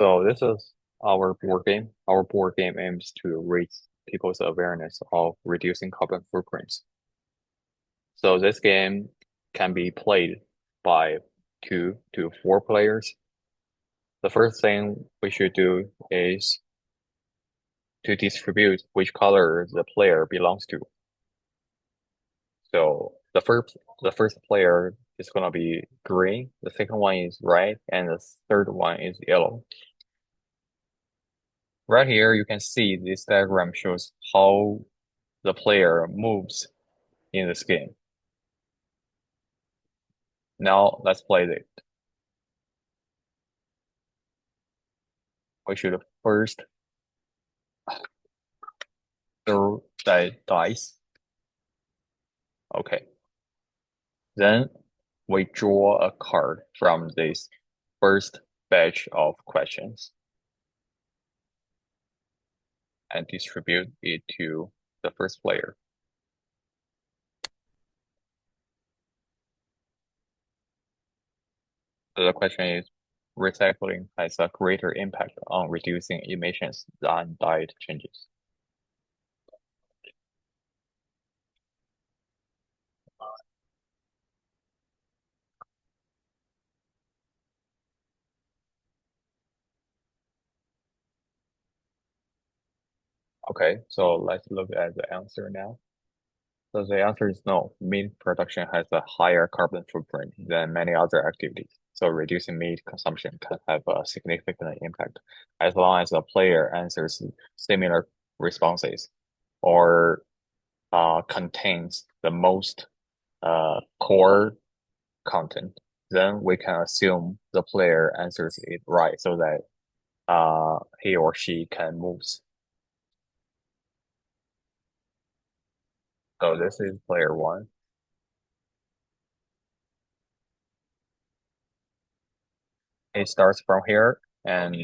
So this is our board game. Our board game aims to raise people's awareness of reducing carbon footprints. So this game can be played by 2 to 4 players. The first thing we should do is to distribute which color the player belongs to. So the first player is gonna be green, the second one is red, and the third one is yellow. Right here, you can see this diagram shows how the player moves in this game. Now let's play it. We should first throw the dice. Okay. Then we draw a card from this first batch of questions and distribute it to the first player. So the question is, recycling has a greater impact on reducing emissions than diet changes. Okay, so let's look at the answer now. So the answer is no. Meat production has a higher carbon footprint than many other activities. So reducing meat consumption can have a significant impact as long as the player answers similar responses or contains the most core content. Then we can assume the player answers it right so that he or she can move. So this is player one. It starts from here and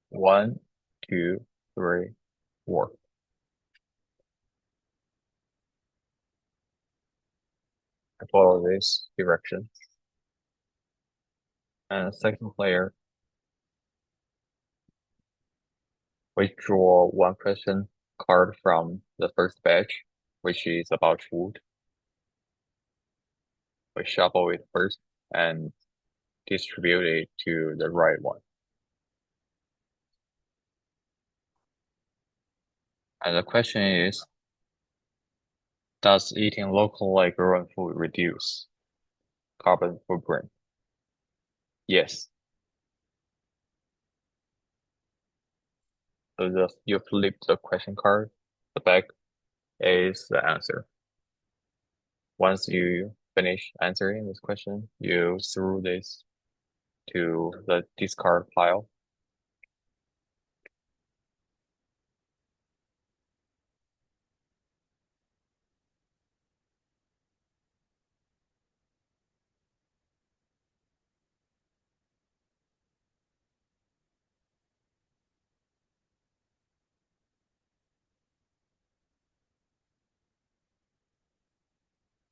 1, 2, 3, 4. I follow this direction. And second player, we draw one question card from the first batch, which is about food. We shuffle it first and distribute it to the right one. And the question is, does eating locally grown food reduce carbon footprint? Yes. So you flip the question card, the back is the answer. Once you finish answering this question, you throw this to the discard pile.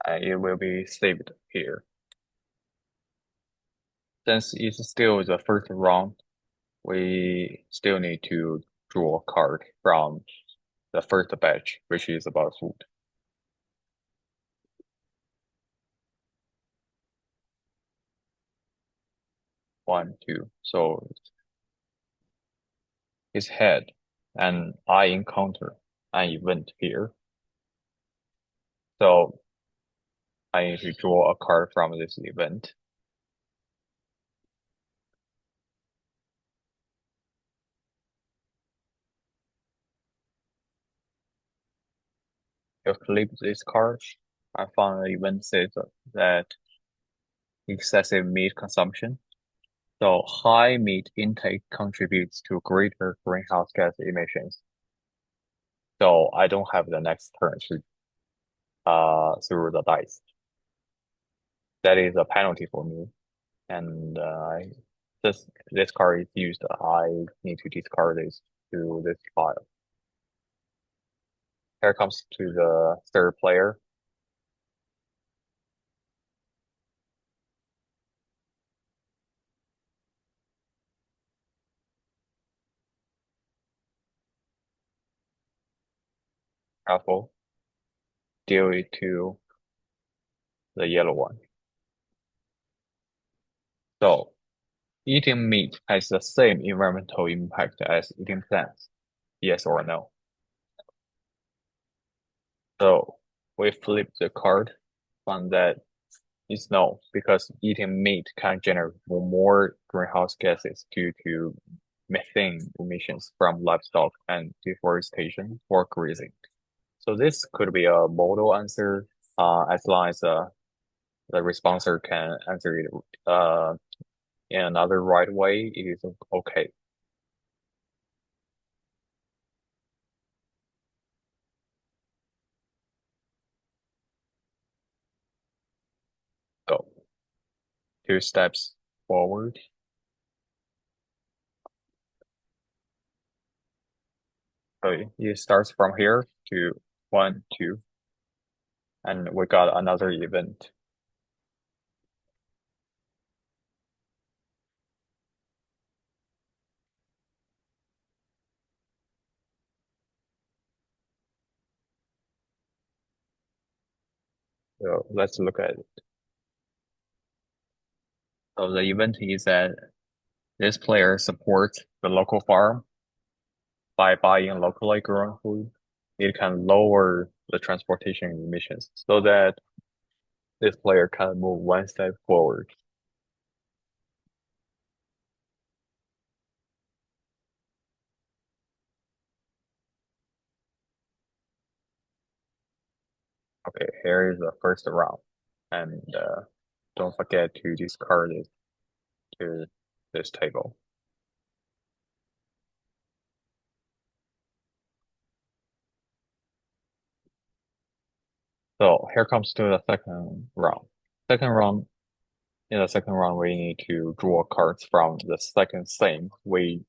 And it will be saved here. Since it's still the first round, we still need to draw a card from the first batch, which is about food. One, two. So his head, and I encounter an event here. So I need to draw a card from this event. You flip this card. I found the event says that excessive meat consumption. So high meat intake contributes to greater greenhouse gas emissions. So I don't have the next turn to throw the dice. That is a penalty for me. And this card is used. I need to discard this to this pile. Here comes to the third player. travel due to the yellow one. So eating meat has the same environmental impact as eating plants. Yes or no? So we flip the card on that is no, because eating meat can generate more greenhouse gases due to methane emissions from livestock and deforestation or grazing. So this could be a modal answer, as long as the responder can answer it in another right way, it is okay. So two steps forward. So it starts from here to one, two, and we got another event. So let's look at it. So the event is that this player supports the local farm by buying locally grown food. It can lower the transportation emissions so that this player can move one step forward. Okay, here is the first round. And don't forget to discard it to this table. So here comes to the second round. Second round, in the second round, we need to draw cards from the second theme, which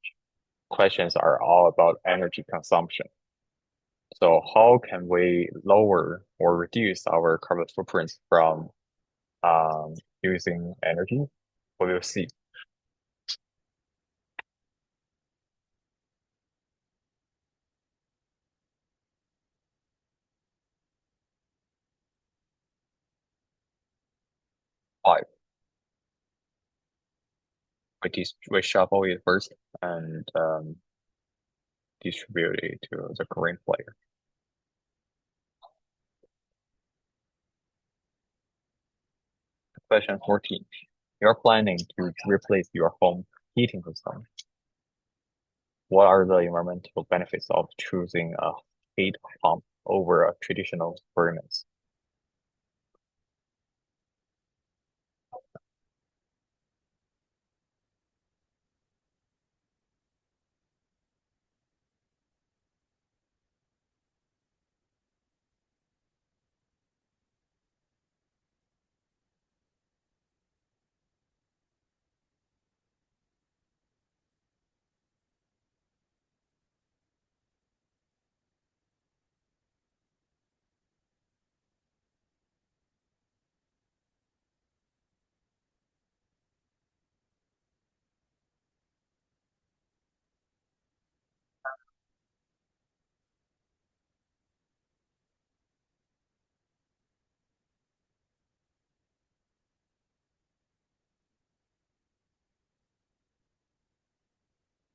questions are all about energy consumption. So how can we lower or reduce our carbon footprint from using energy? We will see. Five. We shuffle it first and distribute it to the green player. Question 14. You're planning to replace your home heating system. What are the environmental benefits of choosing a heat pump over a traditional furnace?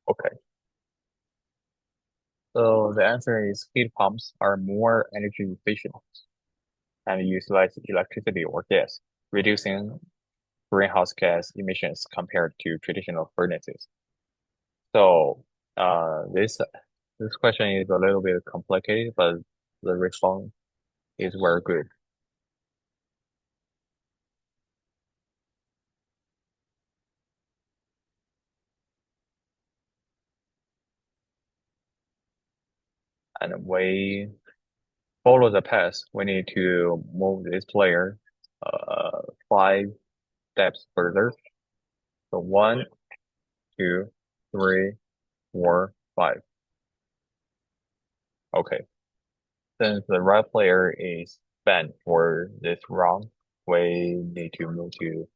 Okay, so the answer is heat pumps are more energy efficient and use less electricity or gas, reducing greenhouse gas emissions compared to traditional furnaces. So, this question is a little bit complicated, but the response is very good. And we follow the path. We need to move this player five steps further. So one, two, three, four, five. Okay. Since the right player is banned for this round, we need to move to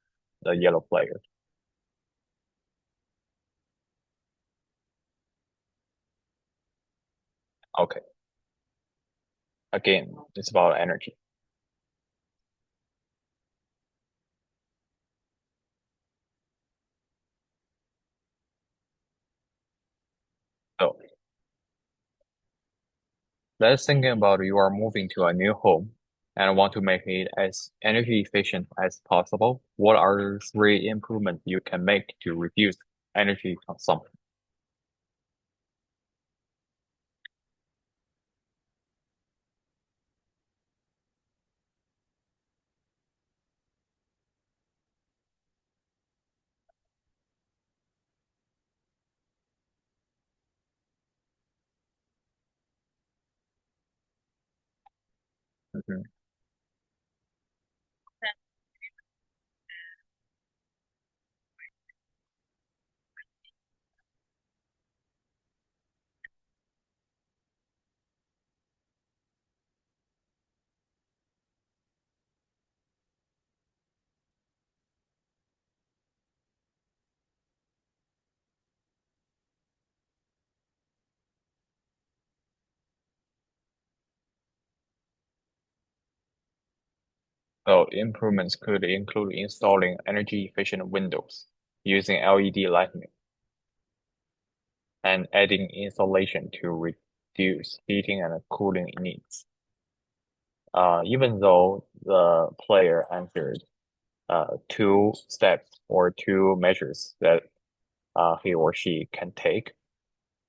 the yellow player. Okay. Again, it's about energy. So let's think about you are moving to a new home and want to make it as energy efficient as possible. What are three improvements you can make to reduce energy consumption? Mhm. So improvements could include installing energy efficient windows, using LED lighting, and adding insulation to reduce heating and cooling needs. Even though the player answered two steps or two measures that he or she can take,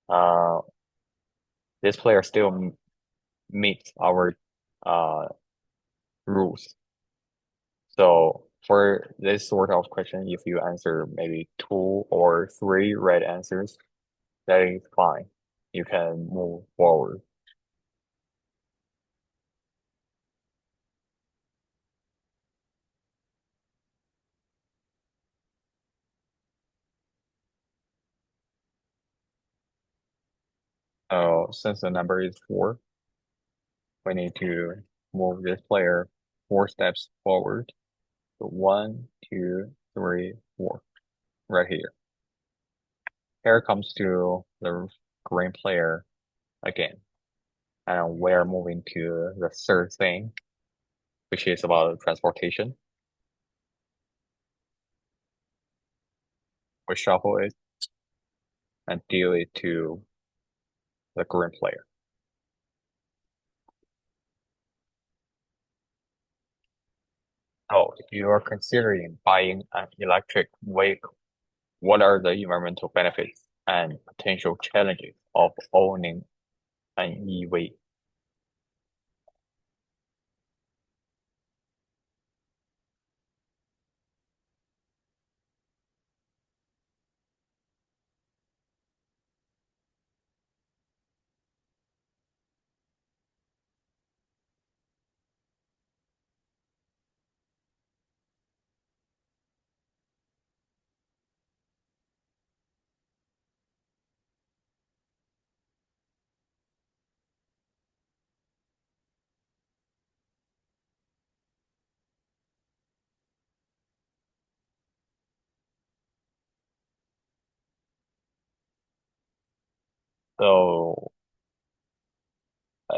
uh, this player still meets our uh, rules. So for this sort of question, if you answer maybe two or three right answers, that is fine. You can move forward. Since the number is four, we need to move this player four steps forward. So one, two, three, four, right here. Here comes to the green player again. And we're moving to the third thing, which is about transportation. We shuffle it and deal it to the green player. So if you are considering buying an electric vehicle, what are the environmental benefits and potential challenges of owning an EV? So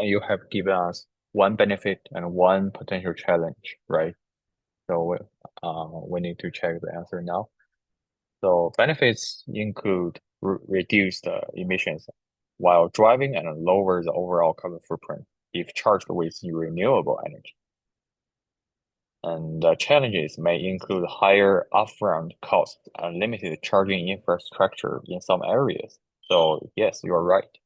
you have given us one benefit and one potential challenge, right? So we need to check the answer now. So benefits include reduced emissions while driving and lower the overall carbon footprint if charged with renewable energy. And the challenges may include higher upfront costs and limited charging infrastructure in some areas. So yes, you are right.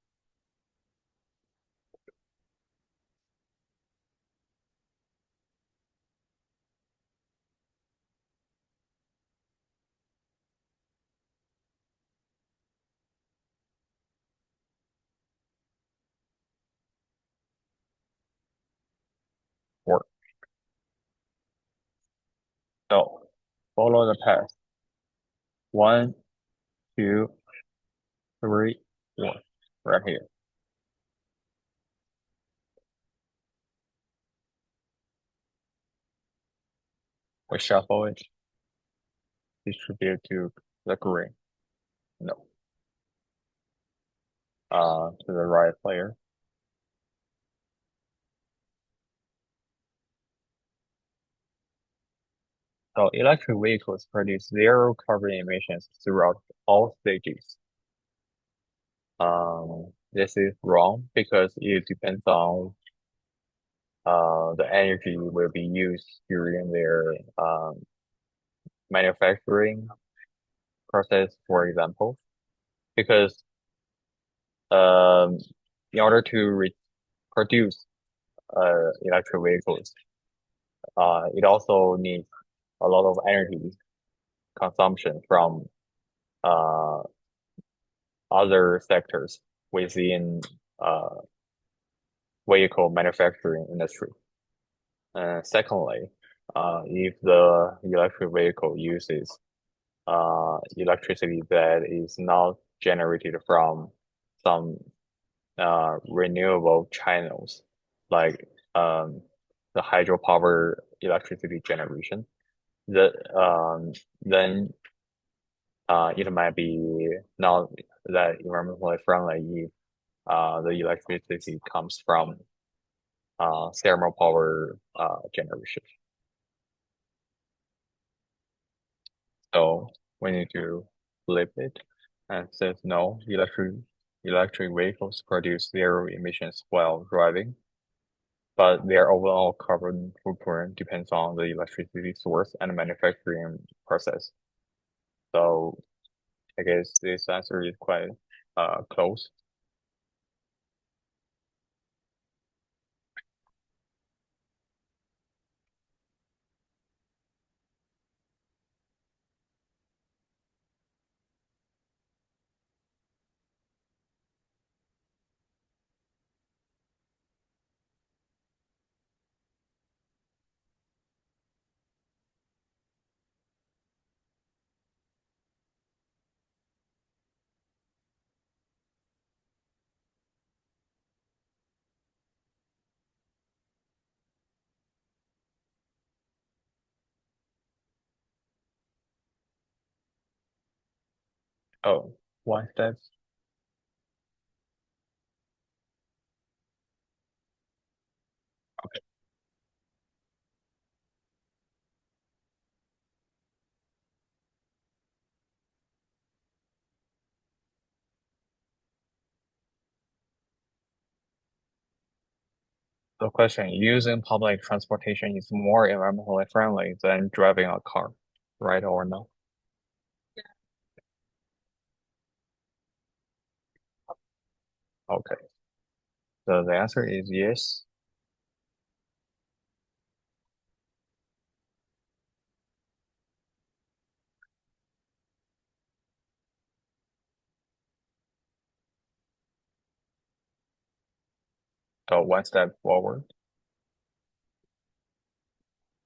Or no, follow the path. One, two, three, four. Right here. We shuffle it, distribute to the green. No. To the right player. So electric vehicles produce zero carbon emissions throughout all stages. This is wrong because it depends on the energy will be used during their manufacturing process, for example. Because um, in order to produce electric vehicles, it also needs a lot of energy consumption from uh, other sectors within uh, vehicle manufacturing industry. Secondly, if the electric vehicle uses electricity that is not generated from some renewable channels, like the hydropower electricity generation, that then it might be not that environmentally friendly if the electricity comes from thermal power generation. So we need to flip it and says no, electric vehicles produce zero emissions while driving, but their overall carbon footprint depends on the electricity source and manufacturing process. So I guess this answer is quite close. Oh, one step. The question, using public transportation is more environmentally friendly than driving a car, right or no? Okay. So the answer is yes. So one step forward.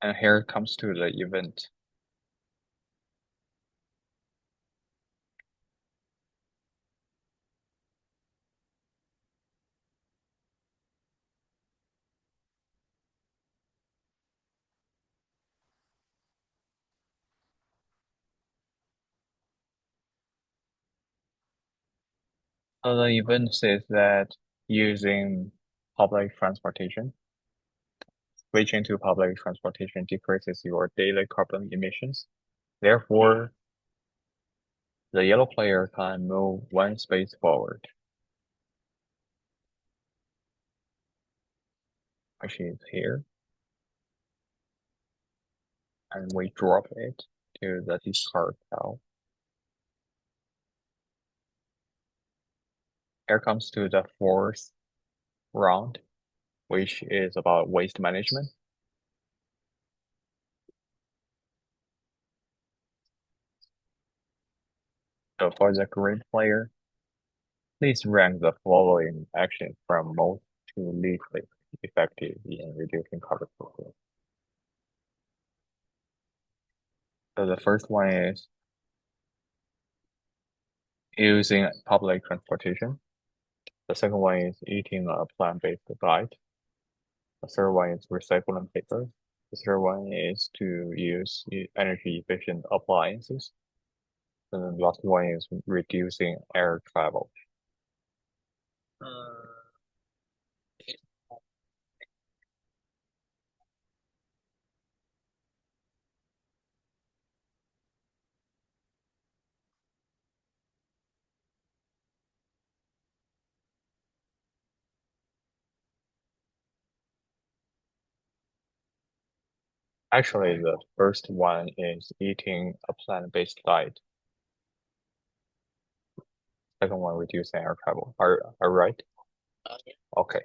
And here it comes to the event. So the event says that using public transportation, switching to public transportation decreases your daily carbon emissions. Therefore, the yellow player can move one space forward, which is here, and we drop it to the discard pile. Here comes to the fourth round, which is about waste management. So for the green player, please rank the following actions from most to least effective in reducing carbon footprint. So the first one is using public transportation. The second one is eating a plant-based diet. The third one is recycling paper. The third one is to use energy efficient appliances. And the last one is reducing air travel. Actually, the first one is eating a plant-based diet. Second one, reducing air travel. Are right? Okay.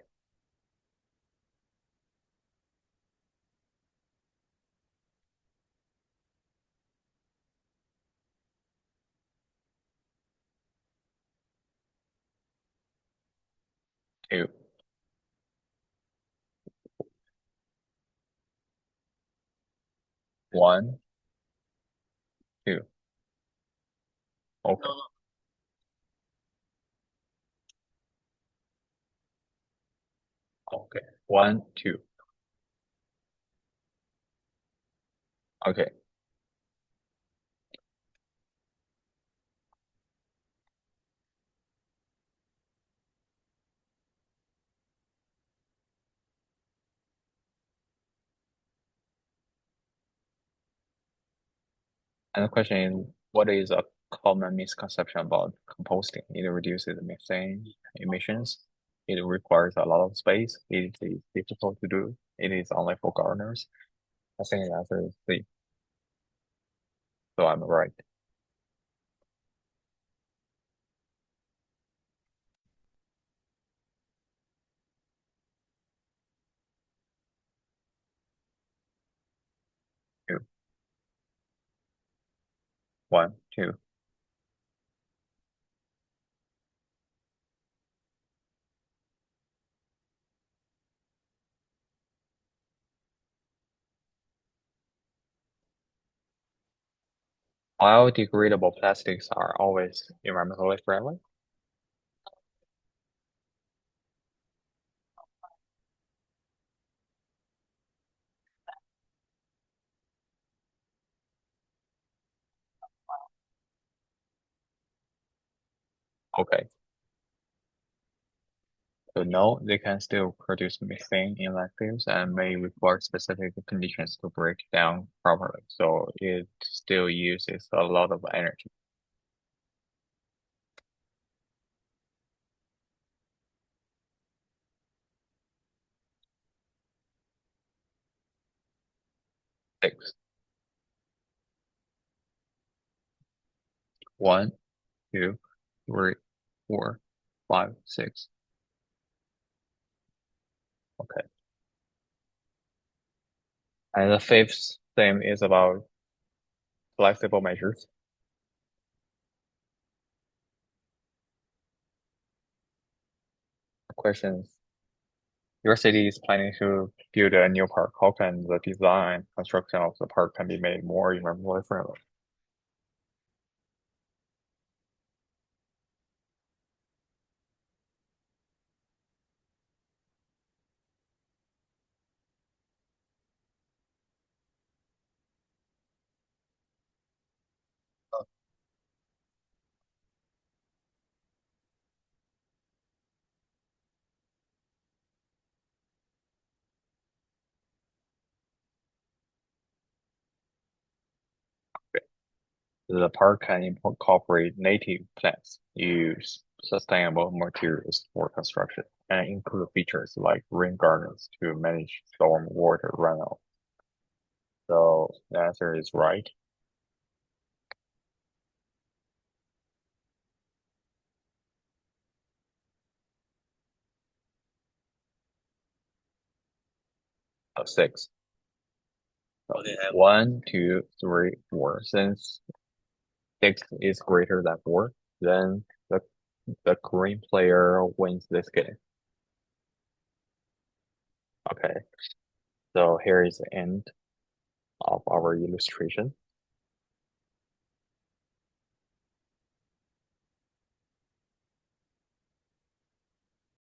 Two. One, two. Okay. Okay. One, two. Okay. And the question is, what is a common misconception about composting? It reduces methane emissions. It requires a lot of space. It is difficult to do. It is only for gardeners. I think the answer is C. So I'm right. Two, one, two. Biodegradable plastics are always environmentally friendly. Okay. So no, they can still produce methane in landfills and may require specific conditions to break down properly. So it still uses a lot of energy. Six. One, two, three, four, five, six. Okay. And the fifth theme is about flexible measures. Questions. Your city is planning to build a new park. How can the design construction of the park can be made more environmentally friendly? The park can incorporate native plants, use sustainable materials for construction, and include features like rain gardens to manage storm water runoff. So the answer is right. Six. Okay. One, two, three, four. Since six is greater than four, then the green player wins this game. Okay. So here is the end of our illustration.